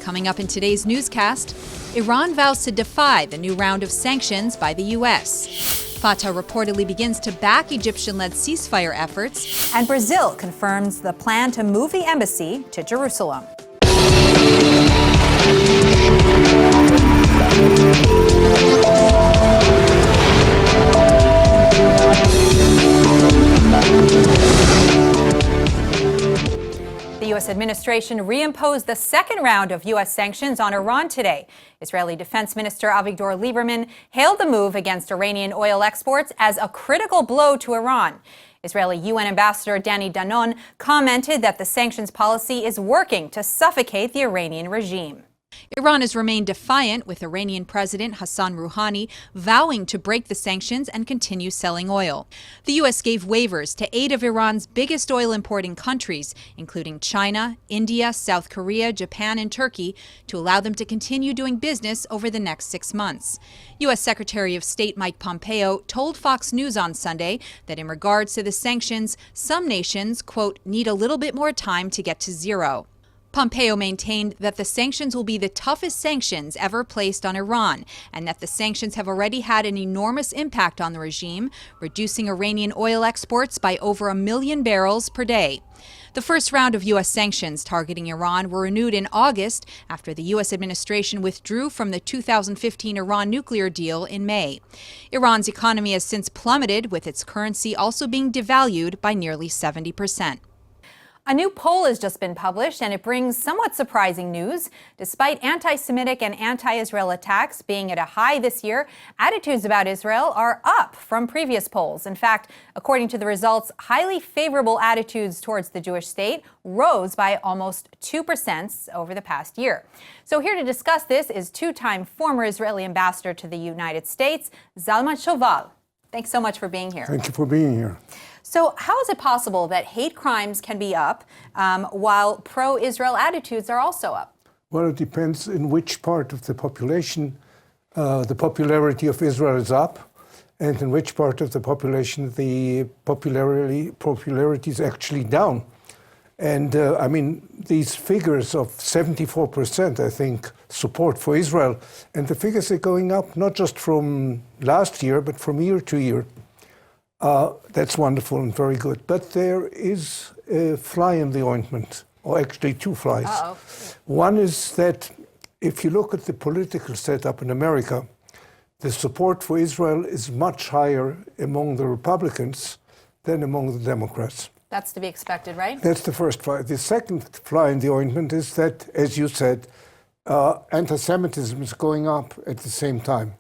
Coming up in today's newscast, Iran vows to defy the new round of sanctions by the U.S. FATAH reportedly begins to back Egyptian-led ceasefire efforts. And Brazil confirms the plan to move the embassy to Jerusalem. The U.S. administration reimposed the second round of U.S. sanctions on Iran today. Israeli Defense Minister Avigdor Lieberman hailed the move against Iranian oil exports as a critical blow to Iran. Israeli UN Ambassador Danny Danon commented that the sanctions policy is working to suffocate the Iranian regime. Iran has remained defiant, with Iranian President Hassan Rouhani vowing to break the sanctions and continue selling oil. The U.S. gave waivers to 8 of Iran's biggest oil-importing countries, including China, India, South Korea, Japan, and Turkey, to allow them to continue doing business over the next 6 months. U.S. Secretary of State Mike Pompeo told Fox News on Sunday that in regards to the sanctions, some nations, quote, need a little bit more time to get to zero. Pompeo maintained that the sanctions will be the toughest sanctions ever placed on Iran, and that the sanctions have already had an enormous impact on the regime, reducing Iranian oil exports by over 1 million barrels per day. The first round of U.S. sanctions targeting Iran were renewed in August after the U.S. administration withdrew from the 2015 Iran nuclear deal in May. Iran's economy has since plummeted, with its currency also being devalued by nearly 70%. A new poll has just been published, and it brings somewhat surprising news. Despite anti-Semitic and anti-Israel attacks being at a high this year, attitudes about Israel are up from previous polls. In fact, according to the results, highly favorable attitudes towards the Jewish state rose by almost 2% over the past year. So here to discuss this is two-time former Israeli ambassador to the United States, Zalman Shoval. Thanks so much for being here. Thank you for being here. So how is it possible that hate crimes can be up while pro-Israel attitudes are also up? Well, it depends in which part of the population the popularity of Israel is up, and in which part of the population the popularity is actually down. And I mean, these figures of 74%, I think, support for Israel, and the figures are going up not just from last year, but from year to year. That's wonderful and very good. But there is a fly in the ointment, or actually 2 flies. Uh-oh. One is that if you look at the political setup in America, the support for Israel is much higher among the Republicans than among the Democrats. That's to be expected, right? That's the first fly. The second fly in the ointment is that, as you said, anti-Semitism is going up at the same time.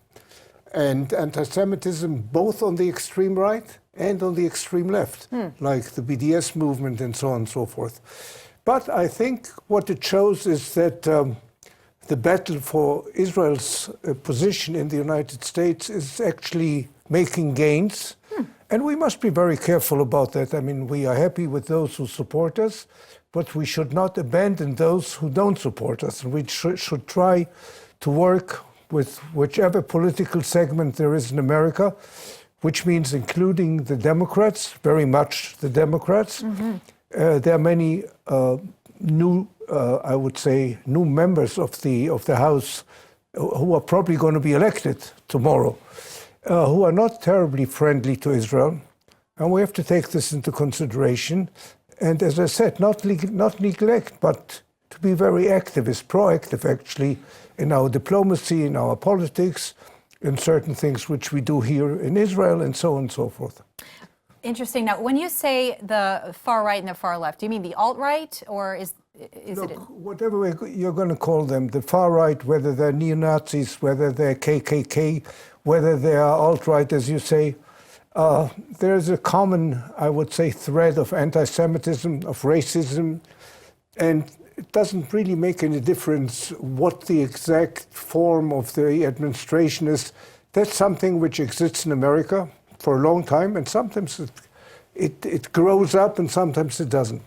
And anti-Semitism both on the extreme right and on the extreme left, like the BDS movement and so on and so forth. But I think what it shows is that the battle for Israel's position in the United States is actually making gains. And we must be very careful about that. I mean, we are happy with those who support us, but we should not abandon those who don't support us. And we should try to work with whichever political segment there is in America, which means including the Democrats, very much the Democrats. There are many new, I would say, new members of the House who are probably going to be elected tomorrow, who are not terribly friendly to Israel. And we have to take this into consideration. And as I said, not neglect, but to be very activist, proactive actually, in our diplomacy, in our politics, in certain things which we do here in Israel, and so on and so forth. Interesting. Now, when you say the far right and the far left, do you mean the alt-right, or is Look, it? whatever you're going to call them, the far right, whether they're neo-Nazis, whether they're KKK, whether they are alt-right, as you say, there's a common, I would say, thread of anti-Semitism, of racism, and it doesn't really make any difference what the exact form of the administration is. That's something which exists in America for a long time, and sometimes it grows up and sometimes it doesn't.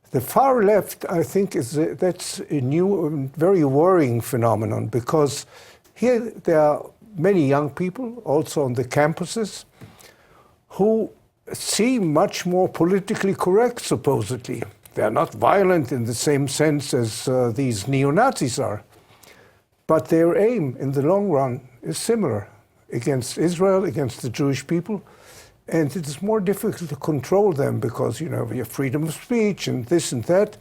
The far left, I think, that's a new, very worrying phenomenon, because here there are many young people, also on the campuses, who seem much more politically correct, supposedly. They're not violent in the same sense as these neo-Nazis are. But their aim in the long run is similar against Israel, against the Jewish people. And it is more difficult to control them because, we have freedom of speech and this and that.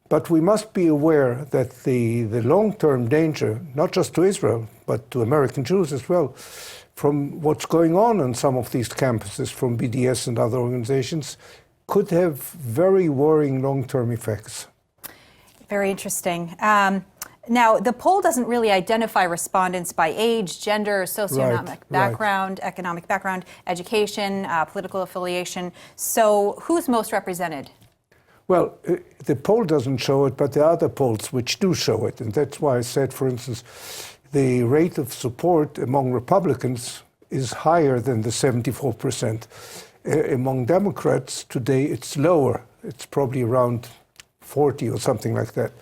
But we must be aware that the long-term danger, not just to Israel, but to American Jews as well, from what's going on some of these campuses, from BDS and other organizations, could have very worrying long-term effects. Very interesting. Now, the poll doesn't really identify respondents by age, gender, socioeconomic background, economic background, education, political affiliation. So who's most represented? Well, the poll doesn't show it, but there are other polls which do show it. And that's why I said, for instance, the rate of support among Republicans is higher than the 74%. Among Democrats today, it's lower. It's probably around 40 or something like that.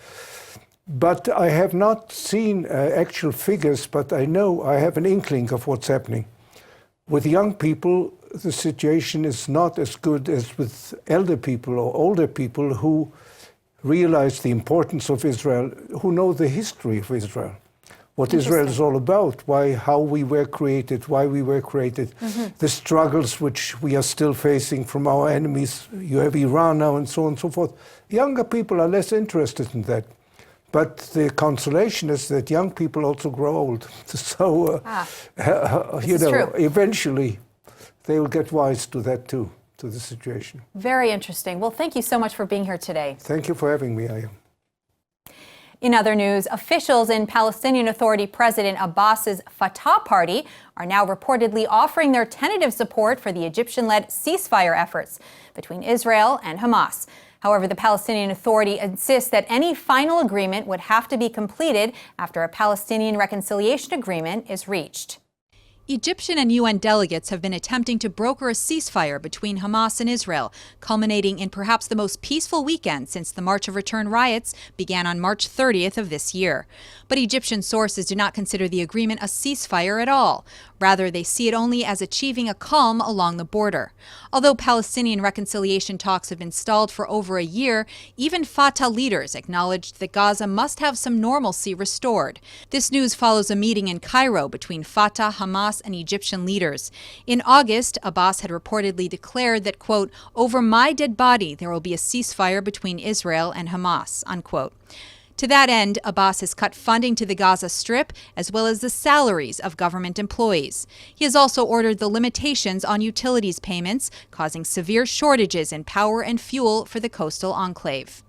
But I have not seen actual figures, but I know I have an inkling of what's happening. With young people, the situation is not as good as with elder people or older people who realize the importance of Israel, who know the history of Israel, what Israel is all about, how we were created, why we were created, the struggles which we are still facing from our enemies. You have Iran now and so on and so forth. Younger people are less interested in that. But the consolation is that young people also grow old. So, eventually they will get wise to that too, to the situation. Very interesting. Well, thank you so much for being here today. Thank you for having me, Aya. In other news, officials in Palestinian Authority President Abbas's Fatah party are now reportedly offering their tentative support for the Egyptian-led ceasefire efforts between Israel and Hamas. However, the Palestinian Authority insists that any final agreement would have to be completed after a Palestinian reconciliation agreement is reached. Egyptian and UN delegates have been attempting to broker a ceasefire between Hamas and Israel, culminating in perhaps the most peaceful weekend since the March of Return riots began on March 30th of this year. But Egyptian sources do not consider the agreement a ceasefire at all. Rather, they see it only as achieving a calm along the border. Although Palestinian reconciliation talks have been stalled for over a year, even Fatah leaders acknowledged that Gaza must have some normalcy restored. This news follows a meeting in Cairo between Fatah, Hamas, and Egyptian leaders. In August, Abbas had reportedly declared that, quote, "Over my dead body, there will be a ceasefire between Israel and Hamas," unquote. To that end, Abbas has cut funding to the Gaza Strip, as well as the salaries of government employees. He has also ordered the limitations on utilities payments, causing severe shortages in power and fuel for the coastal enclave.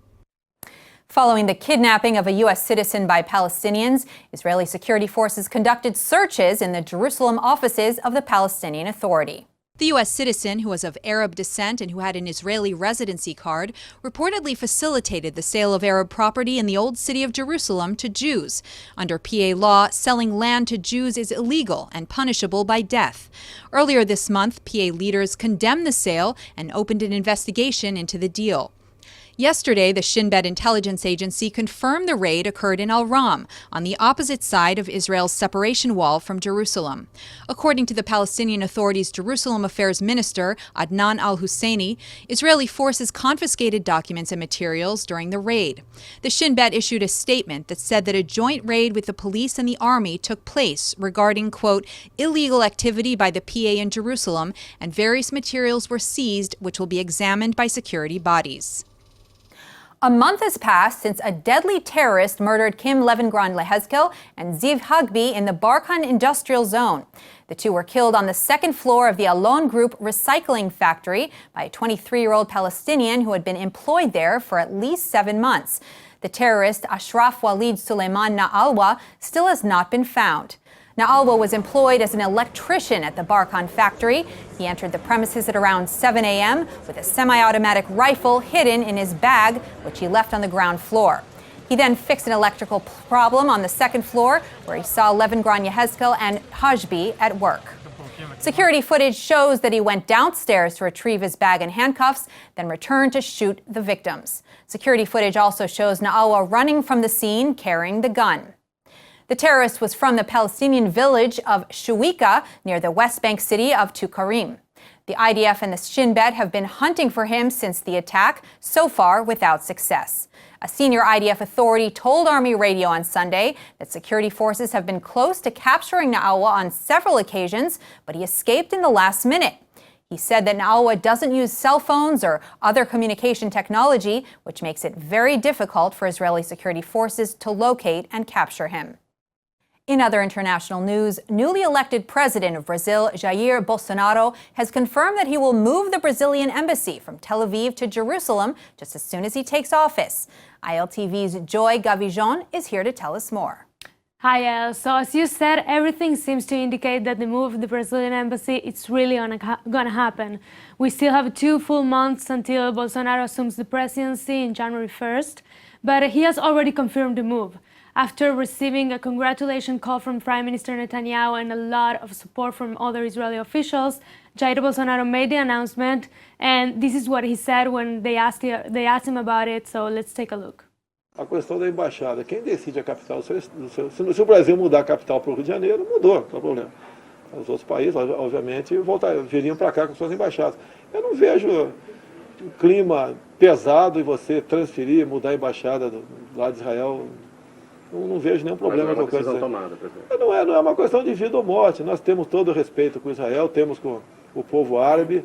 Following the kidnapping of a U.S. citizen by Palestinians, Israeli security forces conducted searches in the Jerusalem offices of the Palestinian Authority. The U.S. citizen, who was of Arab descent and who had an Israeli residency card, reportedly facilitated the sale of Arab property in the Old City of Jerusalem to Jews. Under PA law, selling land to Jews is illegal and punishable by death. Earlier this month, PA leaders condemned the sale and opened an investigation into the deal. Yesterday, the Shin Bet intelligence agency confirmed the raid occurred in Al-Ram, on the opposite side of Israel's separation wall from Jerusalem. According to the Palestinian Authority's Jerusalem Affairs Minister, Adnan al-Husseini, Israeli forces confiscated documents and materials during the raid. The Shin Bet issued a statement that said that a joint raid with the police and the army took place regarding, quote, illegal activity by the PA in Jerusalem, and various materials were seized, which will be examined by security bodies. A month has passed since a deadly terrorist murdered Kim Levengron Lehezkel and Ziv Hagbi in the Barkan industrial zone. The two were killed on the second floor of the Alon Group recycling factory by a 23-year-old Palestinian who had been employed there for at least 7 months. The terrorist, Ashraf Walid Suleiman Na'alwa, still has not been found. Na'alwa was employed as an electrician at the Barkan factory. He entered the premises at around 7 a.m. with a semi-automatic rifle hidden in his bag, which he left on the ground floor. He then fixed an electrical problem on the second floor, where he saw Levengron Lehezkel and Hajbi at work. Security footage shows that he went downstairs to retrieve his bag and handcuffs, then returned to shoot the victims. Security footage also shows Na'alwa running from the scene carrying the gun. The terrorist was from the Palestinian village of Shuwika near the West Bank city of Tukarim. The IDF and the Shin Bet have been hunting for him since the attack, so far without success. A senior IDF authority told Army Radio on Sunday that security forces have been close to capturing Naawa on several occasions, but he escaped in the last minute. He said that Naawa doesn't use cell phones or other communication technology, which makes it very difficult for Israeli security forces to locate and capture him. In other international news, newly elected president of Brazil, Jair Bolsonaro, has confirmed that he will move the Brazilian embassy from Tel Aviv to Jerusalem just as soon as he takes office. ILTV's Joy Gavijon is here to tell us more. Hi, El. So as you said, everything seems to indicate that the move of the Brazilian embassy, it's really gonna happen. We still have 2 full months until Bolsonaro assumes the presidency in January 1st, but he has already confirmed the move. After receiving a congratulation call from Prime Minister Netanyahu and a lot of support from other Israeli officials, Jair Bolsonaro made the announcement, and this is what he said when they asked him about it, so let's take a look. A questão da embaixada, quem decide a capital? Se o Brasil mudar a capital para o Rio de Janeiro, mudou, não tem problema. Os outros países, obviamente, viriam para cá com suas embaixadas. Eu não vejo um clima pesado em você transferir, mudar a embaixada do lado de Israel. Não vejo nenhum problema com a coisa. Não é uma questão de vida ou morte. Nós temos todo o respeito com Israel, temos com o povo árabe.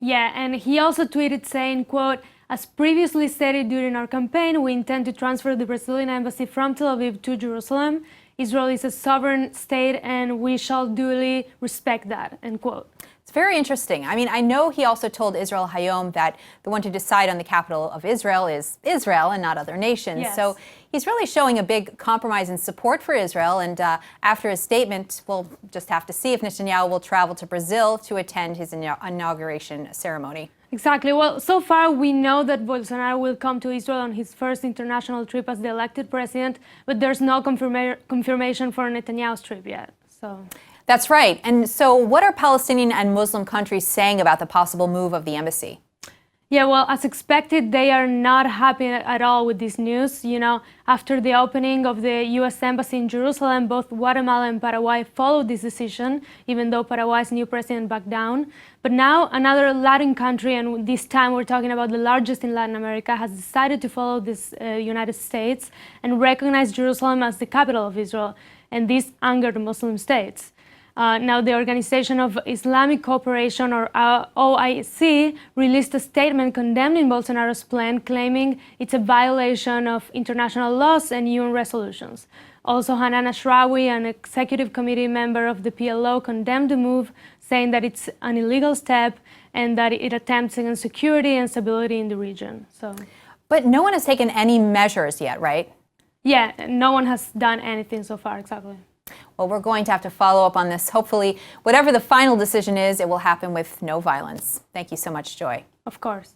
Yeah, and he also tweeted saying, quote, "As previously stated during our campaign, we intend to transfer the Brazilian embassy from Tel Aviv to Jerusalem. Israel is a sovereign state and we shall duly respect that," end quote. It's very interesting. I mean, I know he also told Israel Hayom that the one to decide on the capital of Israel is Israel and not other nations. Yes. So he's really showing a big compromise and support for Israel. And after his statement, we'll just have to see if Netanyahu will travel to Brazil to attend his inauguration ceremony. Exactly. Well, so far we know that Bolsonaro will come to Israel on his first international trip as the elected president, but there's no confirmation for Netanyahu's trip yet. So. That's right. And so what are Palestinian and Muslim countries saying about the possible move of the embassy? Yeah, well, as expected, they are not happy at all with this news. You know, after the opening of the U.S. Embassy in Jerusalem, both Guatemala and Paraguay followed this decision, even though Paraguay's new president backed down. But now another Latin country, and this time we're talking about the largest in Latin America, has decided to follow this United States and recognize Jerusalem as the capital of Israel. And this angered Muslim states. Now, the Organization of Islamic Cooperation, or OIC, released a statement condemning Bolsonaro's plan, claiming it's a violation of international laws and UN resolutions. Also, Hanan Ashrawi, an executive committee member of the PLO, condemned the move, saying that it's an illegal step and that it attempts against security and stability in the region. But no one has taken any measures yet, right? Yeah, no one has done anything so far, exactly. Well, we're going to have to follow up on this. Hopefully, whatever the final decision is, it will happen with no violence. Thank you so much, Joy. Of course.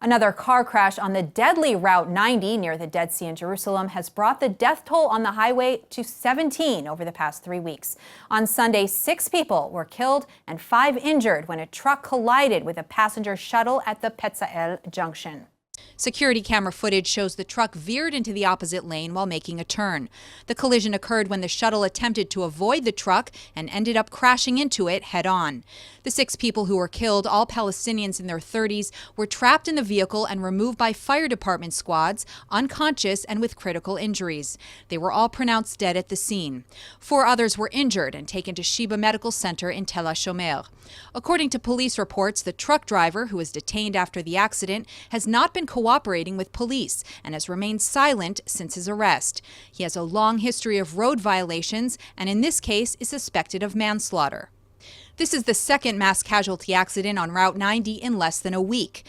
Another car crash on the deadly Route 90 near the Dead Sea in Jerusalem has brought the death toll on the highway to 17 over the past 3 weeks. On Sunday, 6 people were killed and 5 injured when a truck collided with a passenger shuttle at the Petzael junction. Security camera footage shows the truck veered into the opposite lane while making a turn. The collision occurred when the shuttle attempted to avoid the truck and ended up crashing into it head-on. The 6 people who were killed, all Palestinians in their 30s, were trapped in the vehicle and removed by fire department squads, unconscious and with critical injuries. They were all pronounced dead at the scene. 4 others were injured and taken to Sheba Medical Center in Tel HaShomer. According to police reports, the truck driver, who was detained after the accident, has not been cooperating with police and has remained silent since his arrest. He has a long history of road violations and in this case is suspected of manslaughter. This is the second mass casualty accident on Route 90 in less than a week.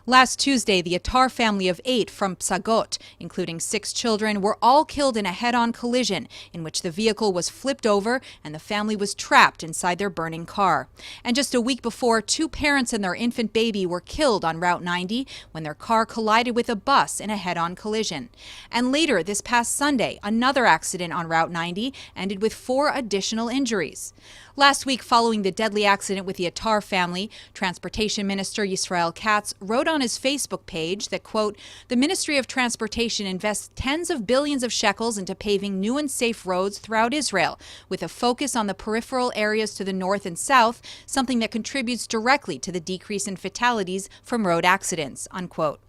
Last Tuesday, the Attar family of 8 from Psagot, including 6 children, were all killed in a head-on collision in which the vehicle was flipped over and the family was trapped inside their burning car. And just a week before, 2 parents and their infant baby were killed on Route 90 when their car collided with a bus in a head-on collision. And later, this past Sunday, another accident on Route 90 ended with 4 additional injuries. Last week, following the deadly accident with the Attar family, Transportation Minister Yisrael Katz wrote on his Facebook page that, quote, the Ministry of Transportation invests tens of billions of shekels into paving new and safe roads throughout Israel, with a focus on the peripheral areas to the north and south, something that contributes directly to the decrease in fatalities from road accidents, unquote.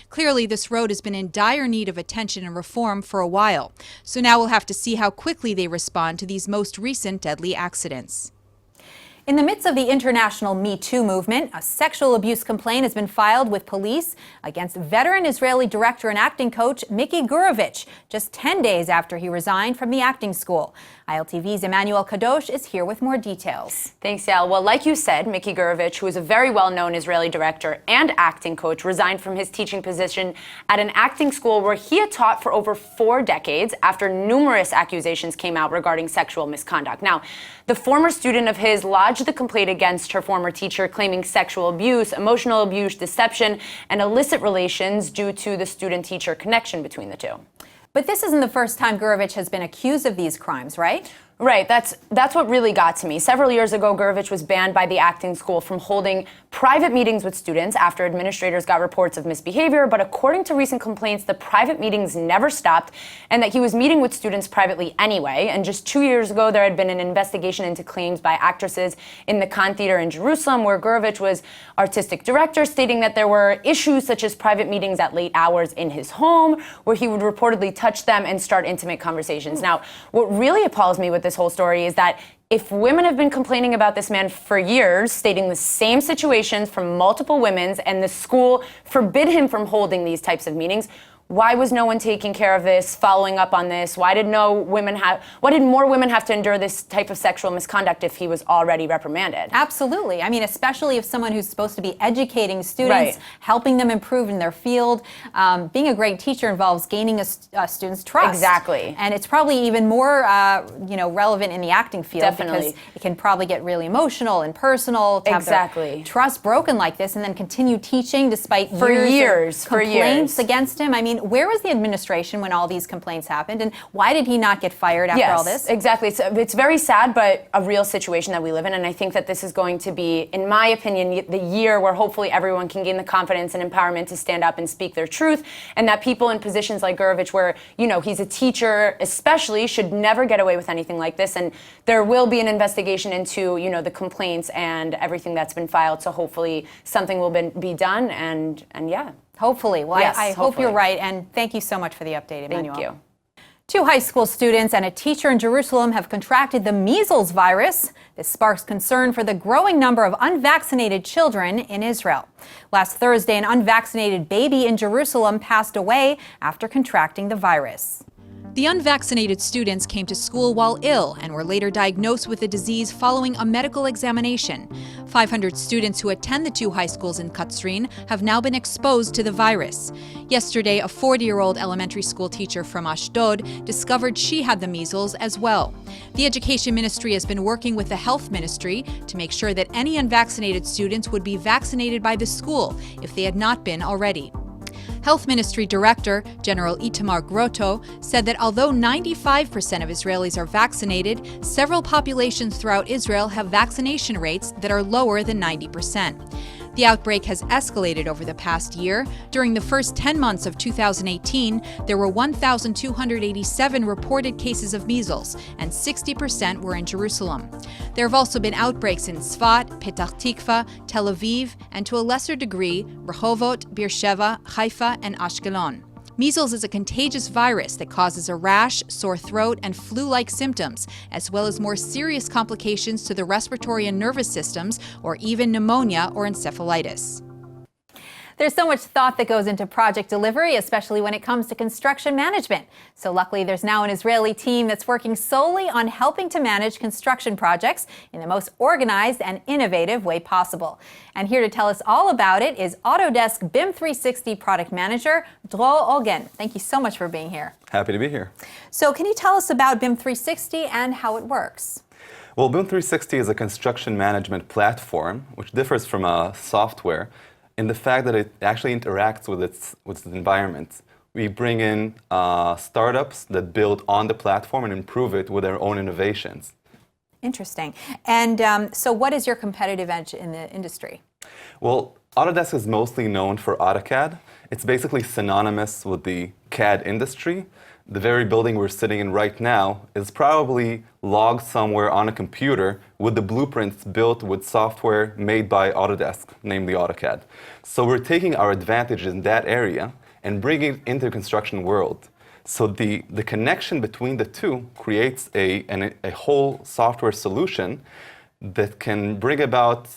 Clearly, this road has been in dire need of attention and reform for a while. So now we'll have to see how quickly they respond to these most recent deadly accidents. In the midst of the international Me Too movement, a sexual abuse complaint has been filed with police against veteran Israeli director and acting coach Miki Gurovich, just 10 days after he resigned from the acting school. ILTV's Emmanuel Kadosh is here with more details. Thanks, Yael. Well, like you said, Miki Gurovich, who is a very well-known Israeli director and acting coach, resigned from his teaching position at an acting school where he had taught for over 4 decades after numerous accusations came out regarding sexual misconduct. Now, the former student of his lodged the complaint against her former teacher, claiming sexual abuse, emotional abuse, deception, and illicit relations due to the student-teacher connection between the two. But this isn't the first time Gurovich has been accused of these crimes, right? Right, that's what really got to me. Several years ago, Gurovich was banned by the acting school from holding private meetings with students after administrators got reports of misbehavior, but according to recent complaints, the private meetings never stopped and that he was meeting with students privately anyway. And just 2 years ago, there had been an investigation into claims by actresses in the Khan Theater in Jerusalem, where Gurovich was artistic director, stating that there were issues such as private meetings at late hours in his home, where he would reportedly touch them and start intimate conversations. Now, what really appalls me with this whole story is that if women have been complaining about this man for years, stating the same situations from multiple women, and the school forbid him from holding these types of meetings, why was no one taking care of this, following up on this? Why did more women have to endure this type of sexual misconduct if he was already reprimanded? Absolutely. I mean, especially if someone who's supposed to be educating students, helping them improve in their field. Being a great teacher involves gaining a student's trust. Exactly. And it's probably even more, relevant in the acting field. Definitely. Because it can probably get really emotional and personal to have their trust broken like this and then continue teaching despite years of complaints against him. I mean, where was the administration when all these complaints happened, and why did he not get fired after all this? Yes, exactly. It's very sad, but a real situation that we live in, and I think that this is going to be, in my opinion, the year where hopefully everyone can gain the confidence and empowerment to stand up and speak their truth, and that people in positions like Gurovich, where, he's a teacher especially, should never get away with anything like this, and there will be an investigation into, the complaints and everything that's been filed, so hopefully something will be done, and yeah. Hopefully. Well, yes, I hope you're right, and thank you so much for the update, Emmanuel. Thank you. 2 high school students and a teacher in Jerusalem have contracted the measles virus. This sparks concern for the growing number of unvaccinated children in Israel. Last Thursday, an unvaccinated baby in Jerusalem passed away after contracting the virus. The unvaccinated students came to school while ill and were later diagnosed with the disease following a medical examination. 500 students who attend the 2 high schools in Katsrin have now been exposed to the virus. Yesterday, a 40-year-old elementary school teacher from Ashdod discovered she had the measles as well. The Education Ministry has been working with the Health Ministry to make sure that any unvaccinated students would be vaccinated by the school if they had not been already. Health Ministry Director General Itamar Grotto said that although 95% of Israelis are vaccinated, several populations throughout Israel have vaccination rates that are lower than 90%. The outbreak has escalated over the past year. During the first 10 months of 2018, there were 1,287 reported cases of measles, and 60% were in Jerusalem. There have also been outbreaks in Tzfat, Petah Tikva, Tel Aviv, and to a lesser degree, Rehovot, Beersheva, Haifa, and Ashkelon. Measles is a contagious virus that causes a rash, sore throat, and flu-like symptoms, as well as more serious complications to the respiratory and nervous systems, or even pneumonia or encephalitis. There's so much thought that goes into project delivery, especially when it comes to construction management. So luckily, there's now an Israeli team that's working solely on helping to manage construction projects in the most organized and innovative way possible. And here to tell us all about it is Autodesk BIM 360 product manager, Dro Ogen. Thank you so much for being here. Happy to be here. So can you tell us about BIM 360 and how it works? Well, BIM 360 is a construction management platform, which differs from a software in the fact that it actually interacts with its environment. We bring in startups that build on the platform and improve it with their own innovations. Interesting. And so what is your competitive edge in the industry? Well, Autodesk is mostly known for AutoCAD. It's basically synonymous with the CAD industry. The very building we're sitting in right now is probably logged somewhere on a computer with the blueprints built with software made by Autodesk, namely AutoCAD. So we're taking our advantages in that area and bringing it into the construction world. So the connection between the two creates a whole software solution that can bring about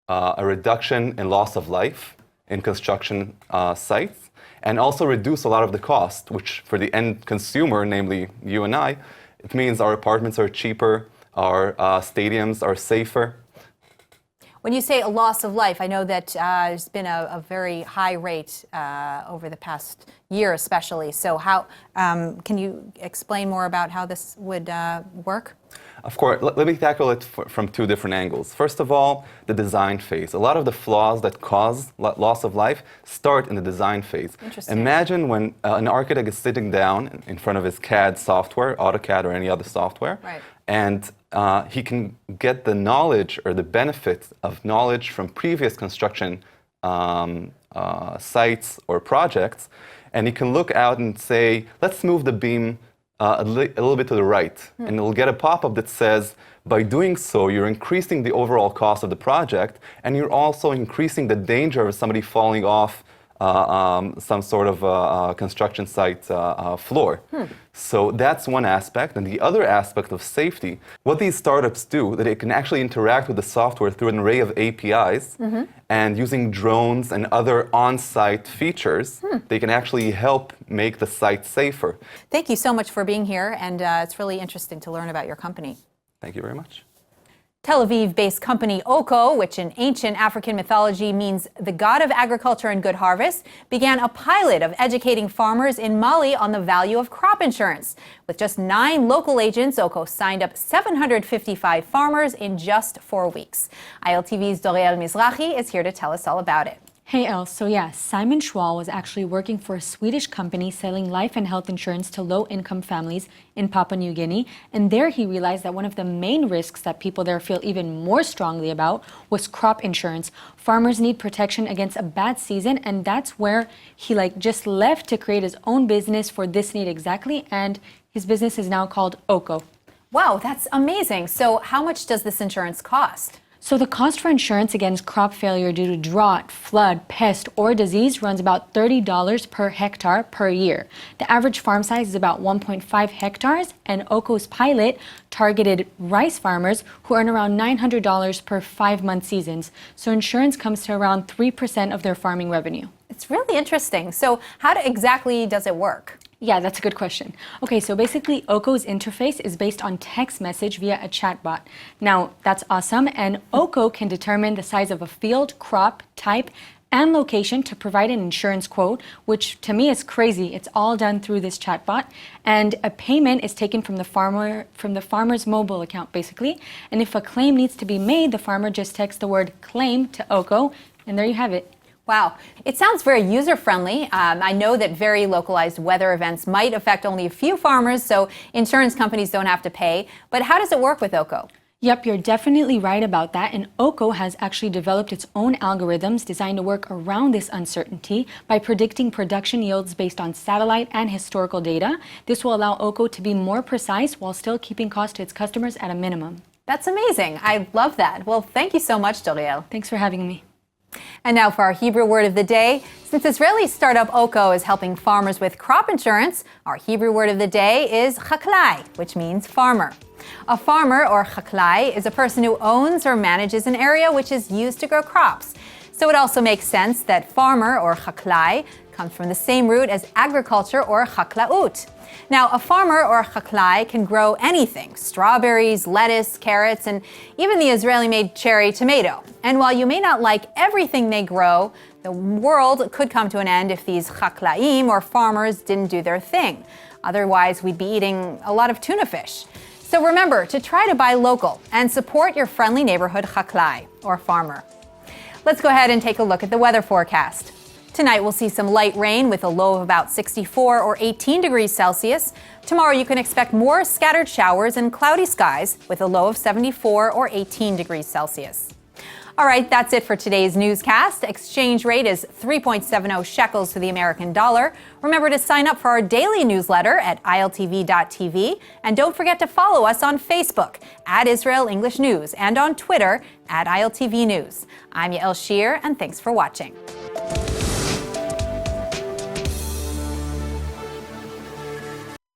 a reduction in loss of life in construction sites, and also reduce a lot of the cost, which for the end consumer, namely you and I, it means our apartments are cheaper, our stadiums are safer. When you say a loss of life, I know that there's been a very high rate over the past year especially. So how can you explain more about how this would work? Of course, let me tackle it from two different angles. First of all, the design phase. A lot of the flaws that cause loss of life start in the design phase. Imagine when an architect is sitting down in front of his CAD software, AutoCAD or any other software, right, and he can get the knowledge or the benefits of knowledge from previous construction sites or projects, and he can look out and say, let's move the beam a little bit to the right, and it'll get a pop-up that says, by doing so, you're increasing the overall cost of the project, and you're also increasing the danger of somebody falling off some sort of construction site floor. So that's one aspect. And the other aspect of safety, what these startups do, that they can actually interact with the software through an array of APIs, and using drones and other on-site features, they can actually help make the site safer. Thank you so much for being here, and it's really interesting to learn about your company. Thank you very much. Tel Aviv-based company Oko, which in ancient African mythology means the god of agriculture and good harvest, began a pilot of educating farmers in Mali on the value of crop insurance. With just 9 local agents, Oko signed up 755 farmers in just 4 weeks. ILTV's Doriel Mizrahi is here to tell us all about it. Hey Elle, so yeah, Simon Schwal was actually working for a Swedish company selling life and health insurance to low-income families in Papua New Guinea, and there he realized that one of the main risks that people there feel even more strongly about was crop insurance. Farmers need protection against a bad season, and that's where he just left to create his own business for this need exactly, and his business is now called Oko. Wow, that's amazing. So how much does this insurance cost? So the cost for insurance against crop failure due to drought, flood, pest, or disease runs about $30 per hectare per year. The average farm size is about 1.5 hectares, and Oko's pilot targeted rice farmers who earn around $900 per 5-month seasons. So insurance comes to around 3% of their farming revenue. It's really interesting. So how exactly does it work? Yeah, that's a good question. Okay, so basically Oko's interface is based on text message via a chatbot. Now, that's awesome, and Oko can determine the size of a field, crop, type, and location to provide an insurance quote, which to me is crazy. It's all done through this chatbot, and a payment is taken from the farmer's mobile account, basically. And if a claim needs to be made, the farmer just texts the word claim to Oko, and there you have it. Wow. It sounds very user-friendly. I know that very localized weather events might affect only a few farmers, so insurance companies don't have to pay. But how does it work with Oko? Yep, you're definitely right about that. And Oko has actually developed its own algorithms designed to work around this uncertainty by predicting production yields based on satellite and historical data. This will allow Oko to be more precise while still keeping costs to its customers at a minimum. That's amazing. I love that. Well, thank you so much, Doriel. Thanks for having me. And now for our Hebrew word of the day. Since Israeli startup Oko is helping farmers with crop insurance, our Hebrew word of the day is chaklai, which means farmer. A farmer, or chaklai, is a person who owns or manages an area which is used to grow crops. So it also makes sense that farmer, or chaklai, comes from the same root as agriculture, or chaklaut. Now, a farmer, or chaklai, can grow anything: strawberries, lettuce, carrots, and even the Israeli-made cherry tomato. And while you may not like everything they grow, the world could come to an end if these chaklaim, or farmers, didn't do their thing. Otherwise, we'd be eating a lot of tuna fish. So remember to try to buy local and support your friendly neighborhood chaklai, or farmer. Let's go ahead and take a look at the weather forecast. Tonight we'll see some light rain with a low of about 64 or 18 degrees Celsius. Tomorrow you can expect more scattered showers and cloudy skies with a low of 74 or 18 degrees Celsius. All right, that's it for today's newscast. Exchange rate is 3.70 shekels to the American dollar. Remember to sign up for our daily newsletter at ILTV.tv. And don't forget to follow us on Facebook at Israel English News and on Twitter at ILTV News. I'm Yael Shear, and thanks for watching.